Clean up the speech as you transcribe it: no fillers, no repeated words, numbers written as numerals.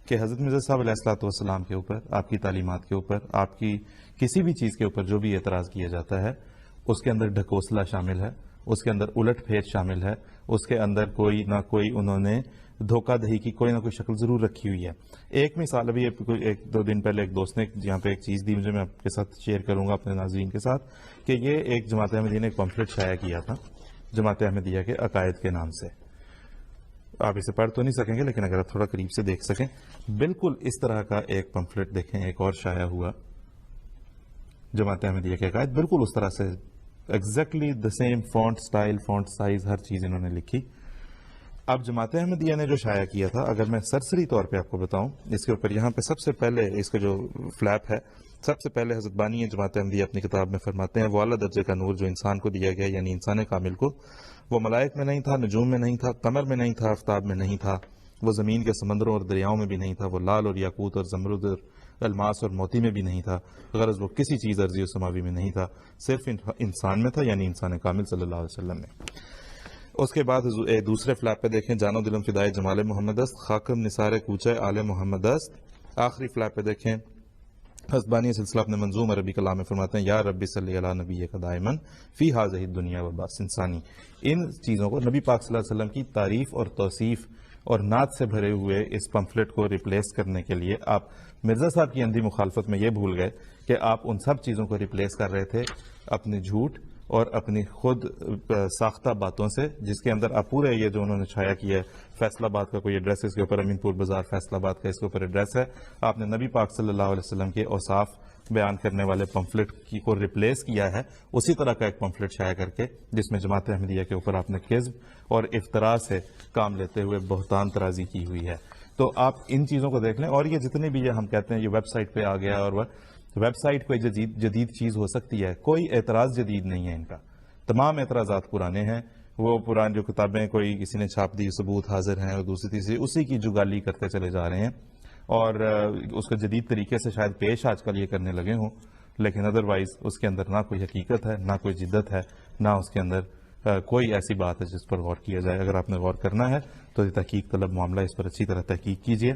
کہ حضرت مرزا صاحب علیہ الصلوۃ والسلام کے اوپر، آپ کی تعلیمات کے اوپر، آپ کی کسی بھی چیز کے اوپر جو بھی اعتراض کیا جاتا ہے اس کے اندر ڈھکوسلا شامل ہے، اس کے اندر الٹ پھیر شامل ہے، اس کے اندر کوئی نہ کوئی انہوں نے دھوکہ دہی کی کوئی نہ کوئی شکل ضرور رکھی ہوئی ہے۔ ایک مثال ابھی ایک دو دن پہلے ایک دوست نے یہاں پہ ایک چیز دی مجھے، میں آپ کے ساتھ شیئر کروں گا اپنے ناظرین کے ساتھ، کہ یہ ایک جماعت احمدیہ نے ایک پمفلٹ شائع کیا تھا جماعت احمدیہ کے عقائد کے نام سے۔ آپ اسے پڑھ تو نہیں سکیں گے لیکن اگر آپ تھوڑا قریب سے دیکھ سکیں، بالکل اس طرح کا ایک پمفلٹ دیکھیں ایک اور شائع ہوا جماعت احمدیہ کے عقائد، بالکل اس طرح سے exactly the same font style, font size, ہر چیز انہوں نے لکھی۔ اب جماعت احمدیہ نے جو شائع کیا تھا، اگر میں سرسری طور پہ آپ کو بتاؤں، اس کے اوپر یہاں پہ سب سے پہلے اس کا جو فلیپ ہے، سب سے پہلے حضرت بانی جماعت احمدیہ اپنی کتاب میں فرماتے ہیں وہ اعلیٰ درجے کا نور جو انسان کو دیا گیا، یعنی انسان کامل کو، وہ ملائک میں نہیں تھا، نجوم میں نہیں تھا، قمر میں نہیں تھا، آفتاب میں نہیں تھا، وہ زمین کے سمندروں اور دریاؤں میں بھی نہیں تھا، وہ لال اور یاقوت اور زمرد اور الماس اور موتی میں بھی نہیں تھا، غرض وہ کسی چیز ارضی و سماوی میں نہیں تھا، صرف انسان میں تھا، یعنی انسان کامل صلی اللہ علیہ وسلم میں۔ اس کے بعد دوسرے فلیپ پہ دیکھیں، جانو دلم فدائے جمال محمد است، خاکم نثار کوچہ آل محمد است۔ آخری فلیپ پہ دیکھیں، حسبانی سلسلہ اپنے منظوم عربی کلام میں فرماتے ہیں، یا ربی صلی علی نبی کا دائمن فی ہذہ الدنیا و باس انسانی۔ ان چیزوں کو نبی پاک صلی اللہ علیہ وسلم کی تعریف اور توصیف اور نعت سے بھرے ہوئے اس پمفلٹ کو ریپلیس کرنے کے لیے آپ مرزا صاحب کی اندھی مخالفت میں یہ بھول گئے کہ آپ ان سب چیزوں کو ریپلیس کر رہے تھے اپنی جھوٹ اور اپنی خود ساختہ باتوں سے، جس کے اندر آپ پورے یہ جو انہوں نے چھایا کیا ہے، فیصل آباد کا کوئی ایڈریس اس کے اوپر، امین پور بازار فیصل آباد کا اس کے اوپر ایڈریس ہے، آپ نے نبی پاک صلی اللہ علیہ وسلم کے اوصاف بیان کرنے والے پمفلٹ کو ریپلیس کیا ہے اسی طرح کا ایک پمفلٹ شائع کر کے، جس میں جماعت احمدیہ کے اوپر آپ نے کذب اور افتراء سے کام لیتے ہوئے بہتان ترازی کی ہوئی ہے۔ تو آپ ان چیزوں کو دیکھ لیں، اور یہ جتنے بھی ہم کہتے ہیں یہ ویب سائٹ پہ آ گیا، اور ویب سائٹ کوئی جدید چیز ہو سکتی ہے، کوئی اعتراض جدید نہیں ہے ان کا، تمام اعتراضات پرانے ہیں، وہ پرانی جو کتابیں کوئی کسی نے چھاپ دی ثبوت حاضر ہیں، اور دوسری تیسری اسی کی جگالی کرتے چلے جا رہے ہیں، اور اس کو جدید طریقے سے شاید پیش آج کل یہ کرنے لگے ہوں، لیکن ادروائز اس کے اندر نہ کوئی حقیقت ہے، نہ کوئی جدت ہے، نہ اس کے اندر کوئی ایسی بات ہے جس پر غور کیا جائے۔ اگر آپ نے غور کرنا ہے تو یہ تحقیق طلب معاملہ، اس پر اچھی طرح تحقیق کیجیے۔